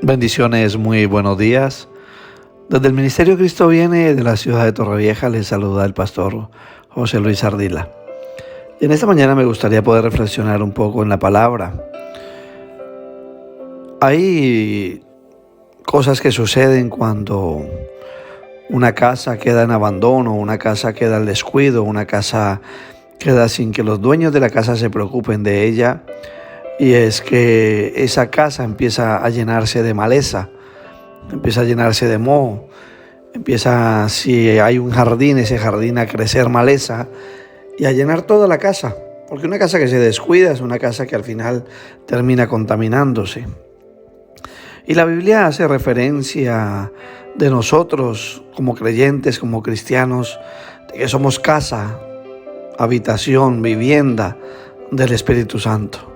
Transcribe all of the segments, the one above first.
Bendiciones, muy buenos días. Desde el Ministerio Cristo Viene de la ciudad de Torrevieja les saluda el pastor José Luis Ardila. Y en esta mañana me gustaría poder reflexionar un poco en la palabra. Hay cosas que suceden cuando una casa queda en abandono, una casa queda al descuido, una casa queda sin que los dueños de la casa se preocupen de ella. Y es que esa casa empieza a llenarse de maleza, empieza a llenarse de moho, si hay un jardín, ese jardín a crecer maleza y a llenar toda la casa. Porque una casa que se descuida es una casa que al final termina contaminándose. Y la Biblia hace referencia de nosotros como creyentes, como cristianos, de que somos casa, habitación, vivienda del Espíritu Santo.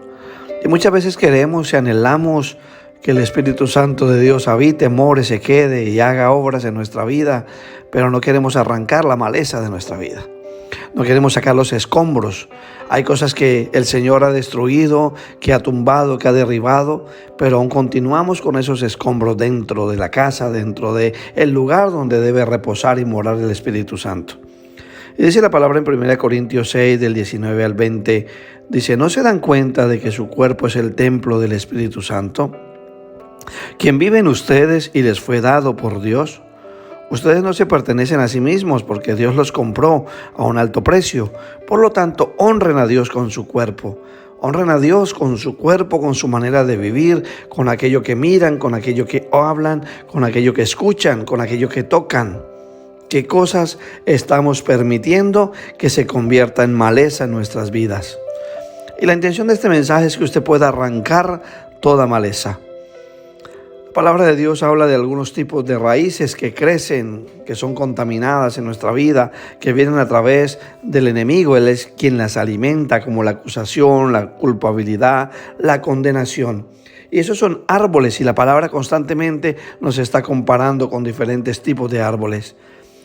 Y muchas veces queremos y anhelamos que el Espíritu Santo de Dios habite, more, se quede y haga obras en nuestra vida, pero no queremos arrancar la maleza de nuestra vida. No queremos sacar los escombros. Hay cosas que el Señor ha destruido, que ha tumbado, que ha derribado, pero aún continuamos con esos escombros dentro de la casa, dentro del lugar donde debe reposar y morar el Espíritu Santo. Y dice la palabra en 1 Corintios 6, del 19 al 20, dice: ¿no se dan cuenta de que su cuerpo es el templo del Espíritu Santo, quien vive en ustedes y les fue dado por Dios? Ustedes no se pertenecen a sí mismos porque Dios los compró a un alto precio. Por lo tanto, honren a Dios con su cuerpo. Honren a Dios con su cuerpo, con su manera de vivir, con aquello que miran, con aquello que hablan, con aquello que escuchan, con aquello que tocan. ¿Qué cosas estamos permitiendo que se convierta en maleza en nuestras vidas? Y la intención de este mensaje es que usted pueda arrancar toda maleza. La palabra de Dios habla de algunos tipos de raíces que crecen, que son contaminadas en nuestra vida, que vienen a través del enemigo. Él es quien las alimenta, como la acusación, la culpabilidad, la condenación. Y esos son árboles, y la palabra constantemente nos está comparando con diferentes tipos de árboles,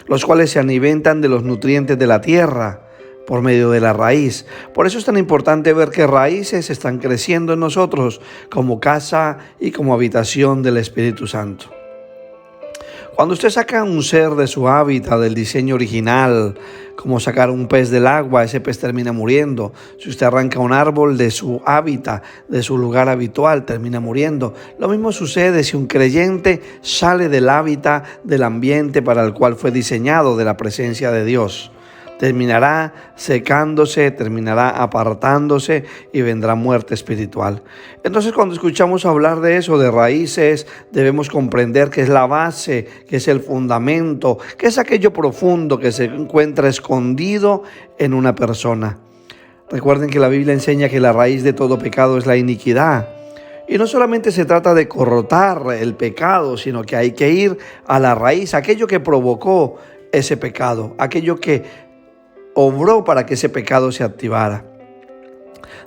los cuales se alimentan de los nutrientes de la tierra por medio de la raíz. Por eso es tan importante ver qué raíces están creciendo en nosotros como casa y como habitación del Espíritu Santo. Cuando usted saca un ser de su hábitat, del diseño original, como sacar un pez del agua, ese pez termina muriendo. Si usted arranca un árbol de su hábitat, de su lugar habitual, termina muriendo. Lo mismo sucede si un creyente sale del hábitat, del ambiente para el cual fue diseñado, de la presencia de Dios. Terminará secándose, terminará apartándose y vendrá muerte espiritual. Entonces, cuando escuchamos hablar de eso, de raíces, debemos comprender que es la base, que es el fundamento, que es aquello profundo que se encuentra escondido en una persona. Recuerden que la Biblia enseña que la raíz de todo pecado es la iniquidad. Y no solamente se trata de cortar el pecado, sino que hay que ir a la raíz, aquello que provocó ese pecado, aquello que obró para que ese pecado se activara.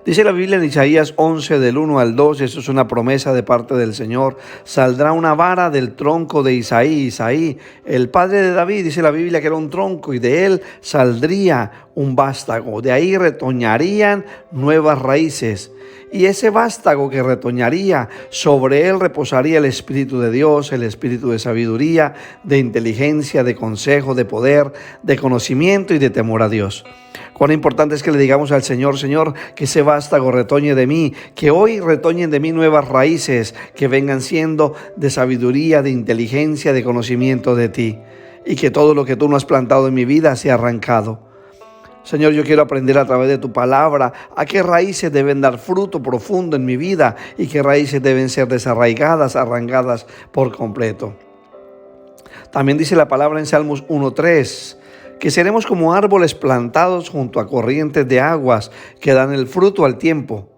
Dice la Biblia en Isaías 11, del 1 al 2, eso es una promesa de parte del Señor: saldrá una vara del tronco de Isaí. Isaí, el padre de David, dice la Biblia que era un tronco, y de él saldría un vástago. De ahí retoñarían nuevas raíces. Y ese vástago que retoñaría, sobre él reposaría el Espíritu de Dios, el Espíritu de sabiduría, de inteligencia, de consejo, de poder, de conocimiento y de temor a Dios. Cuán importante es que le digamos al Señor: Señor, que ese vástago retoñe de mí, que hoy retoñen de mí nuevas raíces, que vengan siendo de sabiduría, de inteligencia, de conocimiento de ti, y que todo lo que tú no has plantado en mi vida sea arrancado. Señor, yo quiero aprender a través de tu palabra a qué raíces deben dar fruto profundo en mi vida y qué raíces deben ser desarraigadas, arrancadas por completo. También dice la palabra en Salmos 1:3, que seremos como árboles plantados junto a corrientes de aguas que dan el fruto al tiempo.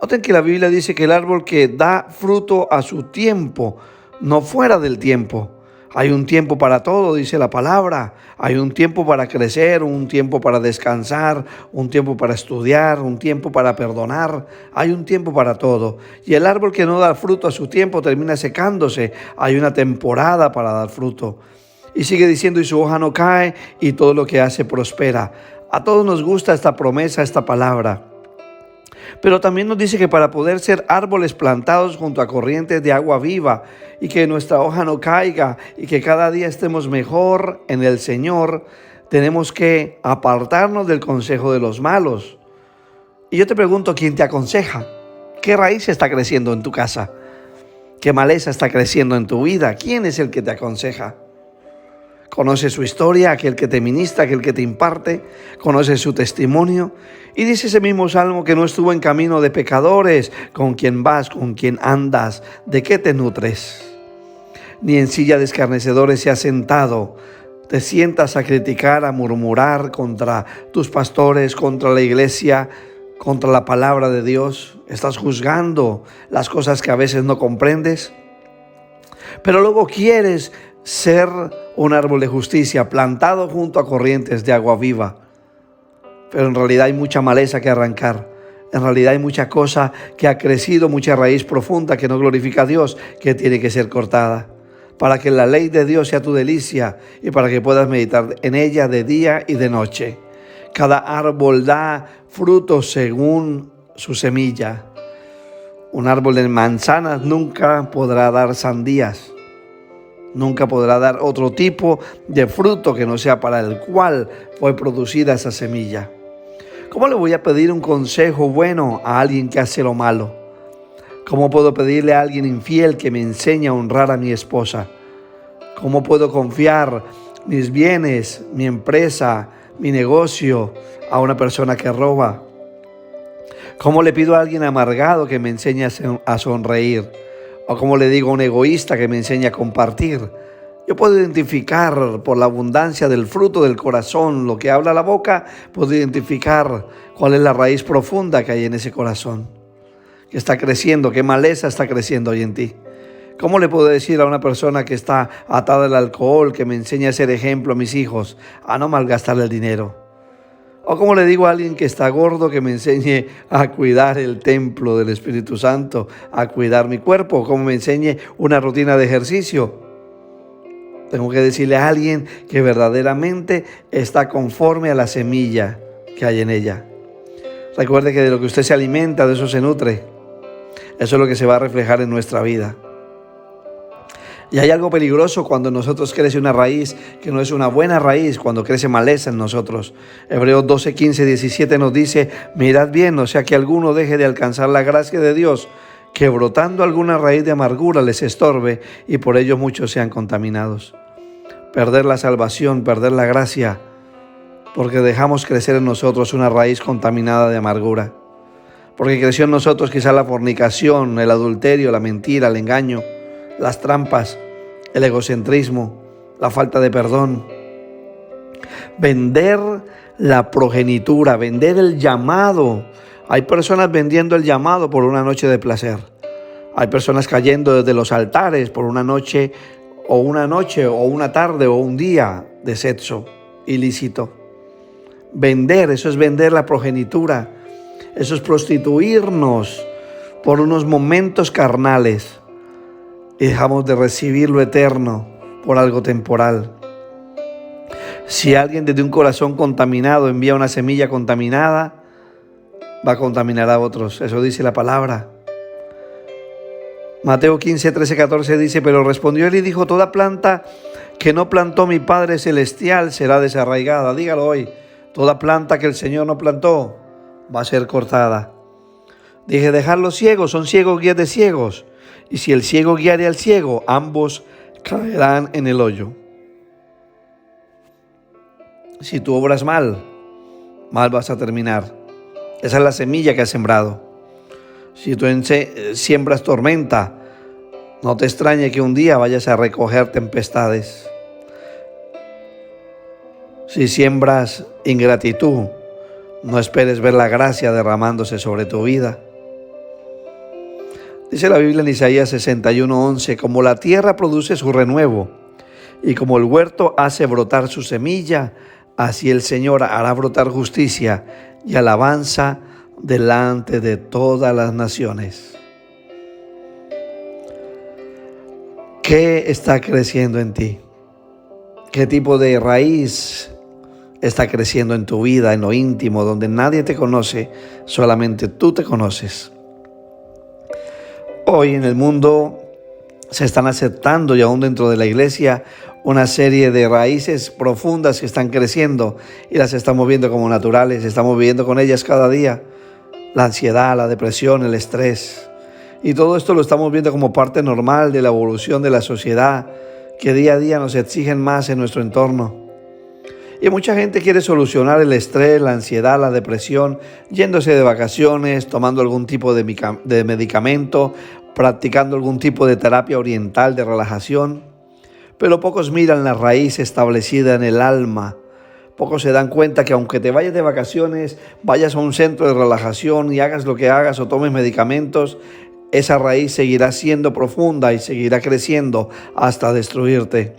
Noten que la Biblia dice que el árbol que da fruto a su tiempo, no fuera del tiempo. Hay un tiempo para todo, dice la palabra. Hay un tiempo para crecer, un tiempo para descansar, un tiempo para estudiar, un tiempo para perdonar. Hay un tiempo para todo. Y el árbol que no da fruto a su tiempo termina secándose. Hay una temporada para dar fruto. Y sigue diciendo: y su hoja no cae, y todo lo que hace prospera. A todos nos gusta esta promesa, esta palabra. Pero también nos dice que para poder ser árboles plantados junto a corrientes de agua viva y que nuestra hoja no caiga y que cada día estemos mejor en el Señor, tenemos que apartarnos del consejo de los malos. Y yo te pregunto, ¿quién te aconseja? ¿Qué raíz está creciendo en tu casa? ¿Qué maleza está creciendo en tu vida? ¿Quién es el que te aconseja? Conoce su historia, aquel que te ministra, aquel que te imparte, conoce su testimonio. Y dice ese mismo salmo que no estuvo en camino de pecadores, con quien vas, con quien andas, ¿de qué te nutres? Ni en silla de escarnecedores se ha sentado. Te sientas a criticar, a murmurar contra tus pastores, contra la iglesia, contra la palabra de Dios. Estás juzgando las cosas que a veces no comprendes. Pero luego quieres ser un árbol de justicia plantado junto a corrientes de agua viva. Pero en realidad hay mucha maleza que arrancar. En realidad hay mucha cosa que ha crecido, mucha raíz profunda que no glorifica a Dios, que tiene que ser cortada. Para que la ley de Dios sea tu delicia y para que puedas meditar en ella de día y de noche. Cada árbol da fruto según su semilla. Un árbol de manzanas nunca podrá dar sandías. Nunca podrá dar otro tipo de fruto que no sea para el cual fue producida esa semilla. ¿Cómo le voy a pedir un consejo bueno a alguien que hace lo malo? ¿Cómo puedo pedirle a alguien infiel que me enseñe a honrar a mi esposa? ¿Cómo puedo confiar mis bienes, mi empresa, mi negocio a una persona que roba? ¿Cómo le pido a alguien amargado que me enseñe a sonreír? ¿O cómo le digo a un egoísta que me enseñe a compartir? Yo puedo identificar por la abundancia del fruto del corazón, lo que habla la boca, puedo identificar cuál es la raíz profunda que hay en ese corazón, que está creciendo, qué maleza está creciendo hoy en ti. ¿Cómo le puedo decir a una persona que está atada al alcohol, que me enseña a ser ejemplo a mis hijos, a no malgastar el dinero? ¿O cómo le digo a alguien que está gordo que me enseñe a cuidar el templo del Espíritu Santo, a cuidar mi cuerpo? ¿Cómo me enseñe una rutina de ejercicio? Tengo que decirle a alguien que verdaderamente está conforme a la semilla que hay en ella. Recuerde que de lo que usted se alimenta, de eso se nutre. Eso es lo que se va a reflejar en nuestra vida. Y hay algo peligroso cuando en nosotros crece una raíz que no es una buena raíz, cuando crece maleza en nosotros. Hebreos 12, 15, 17 nos dice: mirad bien, no sea que alguno deje de alcanzar la gracia de Dios, que brotando alguna raíz de amargura les estorbe y por ello muchos sean contaminados. Perder la salvación, perder la gracia, porque dejamos crecer en nosotros una raíz contaminada de amargura. Porque creció en nosotros quizá la fornicación, el adulterio, la mentira, el engaño, las trampas, el egocentrismo, la falta de perdón. Vender la progenitura, vender el llamado. Hay personas vendiendo el llamado por una noche de placer. Hay personas cayendo desde los altares por una noche o una tarde o un día de sexo ilícito. Vender, eso es vender la progenitura. Eso es prostituirnos por unos momentos carnales y dejamos de recibir lo eterno por algo temporal. Si alguien desde un corazón contaminado envía una semilla contaminada, va a contaminar a otros. Eso dice la palabra. Mateo 15, 13, 14 dice: pero respondió él y dijo: toda planta que no plantó mi Padre Celestial será desarraigada. Dígalo hoy. Toda planta que el Señor no plantó va a ser cortada. Dije: dejar los ciegos, son ciegos guías de ciegos. Y si el ciego guiare al ciego, ambos caerán en el hoyo. Si tú obras mal, mal vas a terminar. Esa es la semilla que has sembrado. Si tú siembras tormenta, no te extrañe que un día vayas a recoger tempestades. Si siembras ingratitud, no esperes ver la gracia derramándose sobre tu vida. Dice la Biblia en Isaías 61:11: como la tierra produce su renuevo y como el huerto hace brotar su semilla, así el Señor hará brotar justicia y alabanza delante de todas las naciones. ¿Qué está creciendo en ti? ¿Qué tipo de raíz está creciendo en tu vida, en lo íntimo, donde nadie te conoce, solamente tú te conoces. Hoy en el mundo se están aceptando y aún dentro de la iglesia una serie de raíces profundas que están creciendo y las estamos viendo como naturales, estamos viviendo con ellas cada día. La ansiedad, la depresión, el estrés. Y todo esto lo estamos viendo como parte normal de la evolución de la sociedad, que día a día nos exigen más en nuestro entorno. Y mucha gente quiere solucionar el estrés, la ansiedad, la depresión, yéndose de vacaciones, tomando algún tipo de medicamento, practicando algún tipo de terapia oriental de relajación. Pero pocos miran la raíz establecida en el alma. Pocos se dan cuenta que aunque te vayas de vacaciones, vayas a un centro de relajación y hagas lo que hagas o tomes medicamentos, esa raíz seguirá siendo profunda y seguirá creciendo hasta destruirte.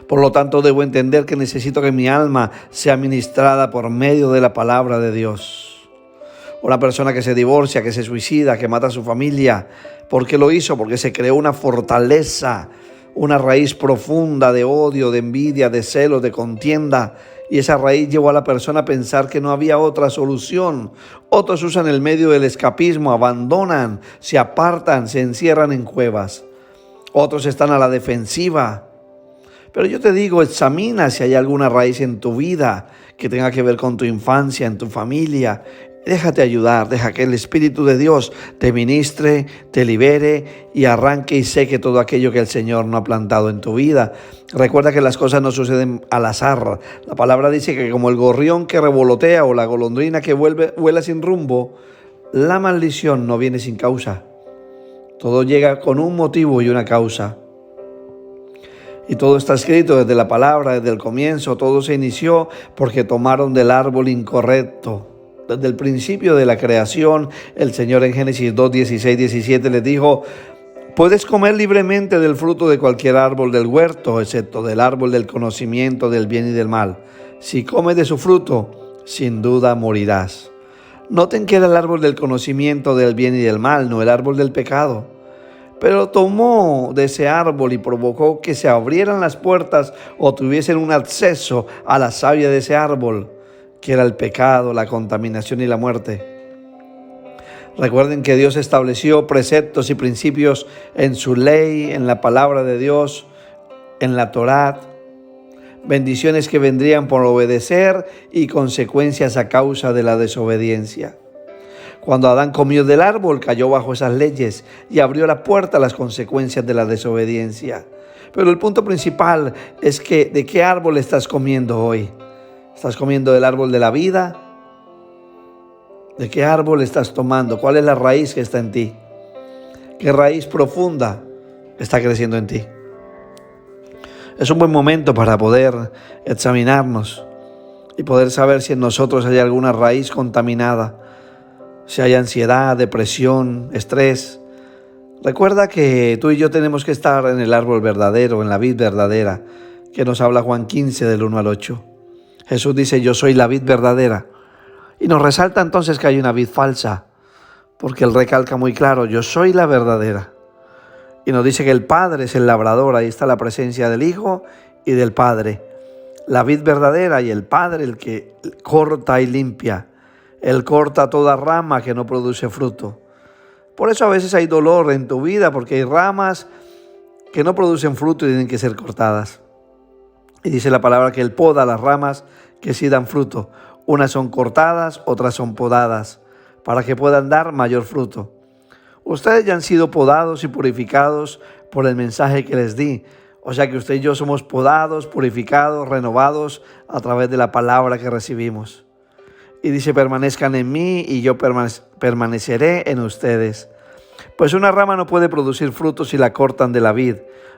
Por lo tanto, debo entender que necesito que mi alma sea ministrada por medio de la palabra de Dios. Una persona que se divorcia, que se suicida, que mata a su familia, ¿por qué lo hizo? Porque se creó una fortaleza, una raíz profunda de odio, de envidia, de celos, de contienda. Y esa raíz llevó a la persona a pensar que no había otra solución. Otros usan el medio del escapismo, abandonan, se apartan, se encierran en cuevas. Otros están a la defensiva. Pero yo te digo, examina si hay alguna raíz en tu vida que tenga que ver con tu infancia, en tu familia. Déjate ayudar, deja que el Espíritu de Dios te ministre, te libere y arranque y seque todo aquello que el Señor no ha plantado en tu vida. Recuerda que las cosas no suceden al azar. La palabra dice que como el gorrión que revolotea o la golondrina que vuela sin rumbo, la maldición no viene sin causa. Todo llega con un motivo y una causa. Y todo está escrito desde la palabra, desde el comienzo. Todo se inició porque tomaron del árbol incorrecto. Desde el principio de la creación, el Señor en Génesis 2, 16, 17 les dijo: puedes comer libremente del fruto de cualquier árbol del huerto, excepto del árbol del conocimiento del bien y del mal. Si comes de su fruto, sin duda morirás. Noten que era el árbol del conocimiento del bien y del mal, no el árbol del pecado. Pero tomó de ese árbol y provocó que se abrieran las puertas o tuviesen un acceso a la savia de ese árbol, que era el pecado, la contaminación y la muerte. Recuerden que Dios estableció preceptos y principios en su ley, en la palabra de Dios, en la Torá, bendiciones que vendrían por obedecer y consecuencias a causa de la desobediencia. Cuando Adán comió del árbol, cayó bajo esas leyes y abrió la puerta a las consecuencias de la desobediencia. Pero el punto principal es que ¿de qué árbol estás comiendo hoy? ¿Estás comiendo del árbol de la vida? ¿De qué árbol estás tomando? ¿Cuál es la raíz que está en ti? ¿Qué raíz profunda está creciendo en ti? Es un buen momento para poder examinarnos y poder saber si en nosotros hay alguna raíz contaminada, si hay ansiedad, depresión, estrés. Recuerda que tú y yo tenemos que estar en el árbol verdadero, en la vid verdadera, que nos habla Juan 15 del 1 al 8. Jesús dice: yo soy la vid verdadera. Y nos resalta entonces que hay una vid falsa, porque Él recalca muy claro: yo soy la verdadera. Y nos dice que el Padre es el labrador. Ahí está la presencia del Hijo y del Padre. La vid verdadera y el Padre el que corta y limpia. Él corta toda rama que no produce fruto. Por eso a veces hay dolor en tu vida, porque hay ramas que no producen fruto y tienen que ser cortadas. Y dice la palabra que Él poda las ramas que sí dan fruto. Unas son cortadas, otras son podadas, para que puedan dar mayor fruto. Ustedes ya han sido podados y purificados por el mensaje que les di. O sea que usted y yo somos podados, purificados, renovados a través de la palabra que recibimos. Y dice: permanezcan en mí y yo permaneceré en ustedes. Pues una rama no puede producir frutos si la cortan de la vid,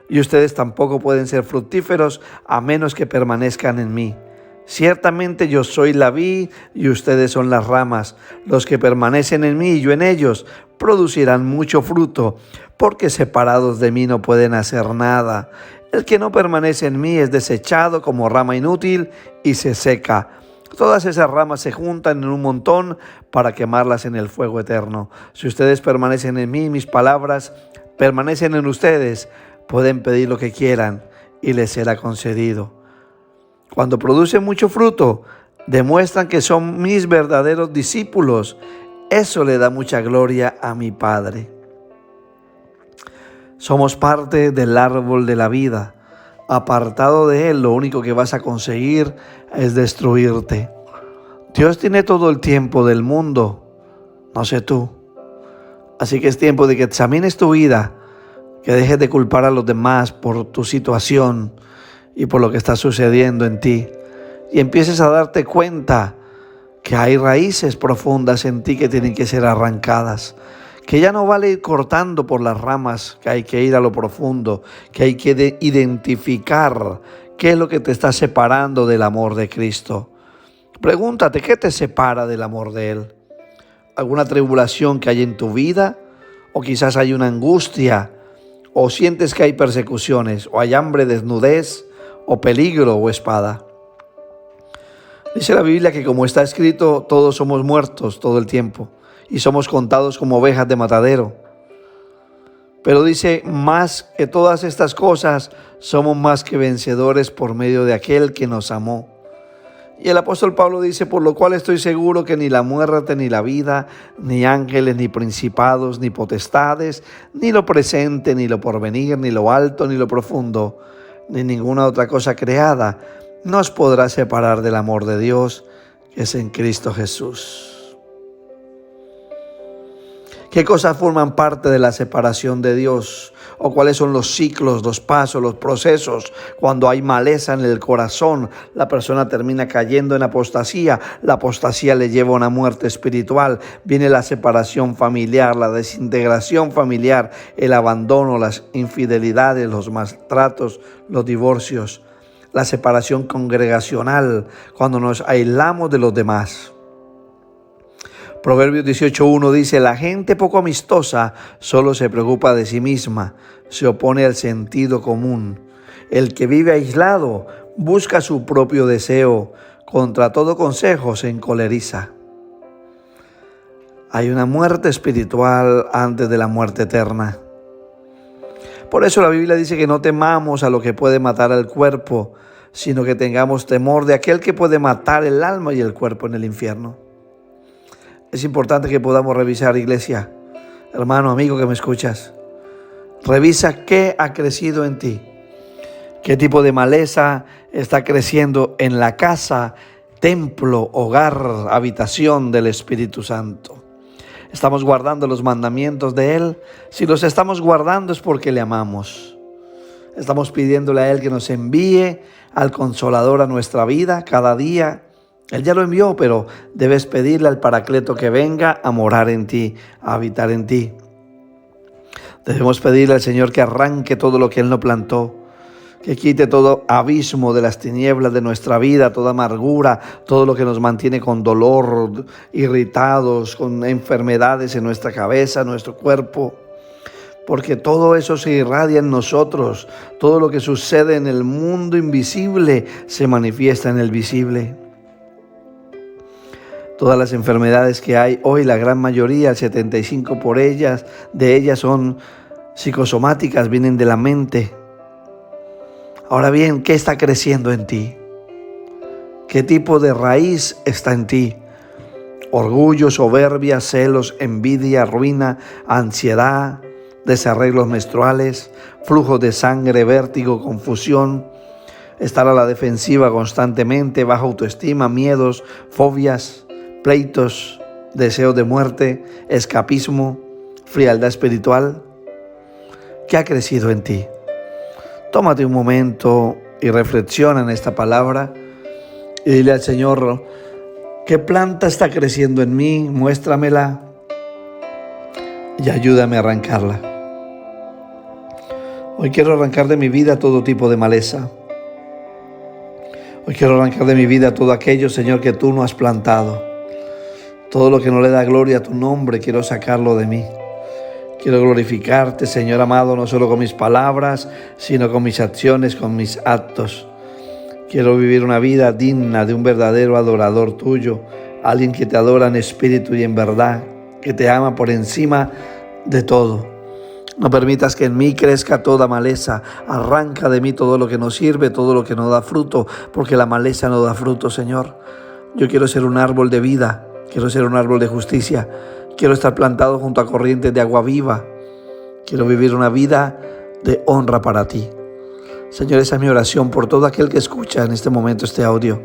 y ustedes tampoco pueden ser fructíferos a menos que permanezcan en mí. Ciertamente yo soy la vid y ustedes son las ramas. Los que permanecen en mí y yo en ellos producirán mucho fruto, porque separados de mí no pueden hacer nada. El que no permanece en mí es desechado como rama inútil y se seca. Todas esas ramas se juntan en un montón para quemarlas en el fuego eterno. Si ustedes permanecen en mí, mis palabras permanecen en ustedes, pueden pedir lo que quieran y les será concedido. Cuando producen mucho fruto, demuestran que son mis verdaderos discípulos. Eso le da mucha gloria a mi Padre. Somos parte del árbol de la vida. Apartado de él, lo único que vas a conseguir es destruirte. Dios tiene todo el tiempo del mundo, no sé tú. Así que es tiempo de que examines tu vida, que dejes de culpar a los demás por tu situación y por lo que está sucediendo en ti, y empieces a darte cuenta que hay raíces profundas en ti que tienen que ser arrancadas, que ya no vale ir cortando por las ramas, que hay que ir a lo profundo, que hay que identificar qué es lo que te está separando del amor de Cristo. Pregúntate, ¿qué te separa del amor de Él? ¿Alguna tribulación que hay en tu vida? ¿O quizás hay una angustia? ¿O sientes que hay persecuciones? ¿O hay hambre, desnudez? ¿O peligro o espada? Dice la Biblia que, como está escrito, todos somos muertos todo el tiempo y somos contados como ovejas de matadero. Pero dice, más que todas estas cosas, somos más que vencedores por medio de aquel que nos amó. Y el apóstol Pablo dice, por lo cual estoy seguro que ni la muerte, ni la vida, ni ángeles, ni principados, ni potestades, ni lo presente, ni lo porvenir, ni lo alto, ni lo profundo, ni ninguna otra cosa creada, nos podrá separar del amor de Dios que es en Cristo Jesús. ¿Qué cosas forman parte de la separación de Dios? ¿O cuáles son los ciclos, los pasos, los procesos? Cuando hay maleza en el corazón, la persona termina cayendo en apostasía. La apostasía le lleva a una muerte espiritual. Viene la separación familiar, la desintegración familiar, el abandono, las infidelidades, los maltratos, los divorcios. La separación congregacional, cuando nos aislamos de los demás. Proverbios 18:1 dice, la gente poco amistosa solo se preocupa de sí misma, se opone al sentido común. El que vive aislado busca su propio deseo, contra todo consejo se encoleriza. Hay una muerte espiritual antes de la muerte eterna. Por eso la Biblia dice que no temamos a lo que puede matar al cuerpo, sino que tengamos temor de aquel que puede matar el alma y el cuerpo en el infierno. Es importante que podamos revisar, iglesia, hermano, amigo que me escuchas. Revisa qué ha crecido en ti, qué tipo de maleza está creciendo en la casa, templo, hogar, habitación del Espíritu Santo. ¿Estamos guardando los mandamientos de Él? Si los estamos guardando es porque le amamos. Estamos pidiéndole a Él que nos envíe al Consolador a nuestra vida cada día. Él ya lo envió, pero debes pedirle al Paracleto que venga a morar en ti, a habitar en ti. Debemos pedirle al Señor que arranque todo lo que Él no plantó, que quite todo abismo de las tinieblas de nuestra vida, toda amargura, todo lo que nos mantiene con dolor, irritados, con enfermedades en nuestra cabeza, en nuestro cuerpo. Porque todo eso se irradia en nosotros, todo lo que sucede en el mundo invisible se manifiesta en el visible. Todas las enfermedades que hay hoy, la gran mayoría, el 75% de ellas son psicosomáticas, vienen de la mente. Ahora bien, ¿qué está creciendo en ti? ¿Qué tipo de raíz está en ti? Orgullo, soberbia, celos, envidia, ruina, ansiedad, desarreglos menstruales, flujos de sangre, vértigo, confusión, estar a la defensiva constantemente, baja autoestima, miedos, fobias, pleitos, deseos de muerte, escapismo, frialdad espiritual. ¿Qué ha crecido en ti? Tómate un momento y reflexiona en esta palabra y dile al Señor, ¿qué planta está creciendo en mí? Muéstramela y ayúdame a arrancarla. Hoy quiero arrancar de mi vida todo tipo de maleza. Hoy quiero arrancar de mi vida todo aquello, Señor, que tú no has plantado. Todo lo que no le da gloria a tu nombre, quiero sacarlo de mí. Quiero glorificarte, Señor amado, no solo con mis palabras, sino con mis acciones, con mis actos. Quiero vivir una vida digna de un verdadero adorador tuyo, alguien que te adora en espíritu y en verdad, que te ama por encima de todo. No permitas que en mí crezca toda maleza. Arranca de mí todo lo que no sirve, todo lo que no da fruto, porque la maleza no da fruto, Señor. Yo quiero ser un árbol de vida, quiero ser un árbol de justicia, quiero estar plantado junto a corrientes de agua viva. Quiero vivir una vida de honra para ti. Señor, esa es mi oración por todo aquel que escucha en este momento este audio.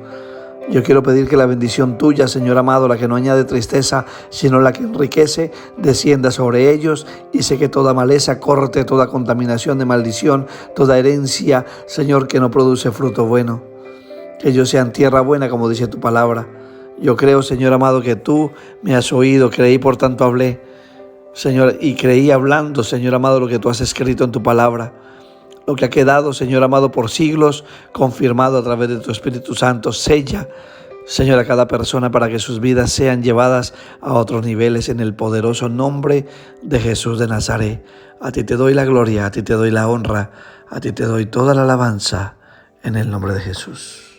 Yo quiero pedir que la bendición tuya, Señor amado, la que no añade tristeza, sino la que enriquece, descienda sobre ellos y sé que toda maleza corte, toda contaminación de maldición, toda herencia, Señor, que no produce fruto bueno. Que ellos sean tierra buena, como dice tu palabra. Yo creo, Señor amado, que tú me has oído, creí, por tanto hablé, Señor, y creí hablando, Señor amado, lo que tú has escrito en tu palabra. Lo que ha quedado, Señor amado, por siglos, confirmado a través de tu Espíritu Santo. Sella, Señor, a cada persona para que sus vidas sean llevadas a otros niveles en el poderoso nombre de Jesús de Nazaret. A ti te doy la gloria, a ti te doy la honra, a ti te doy toda la alabanza en el nombre de Jesús.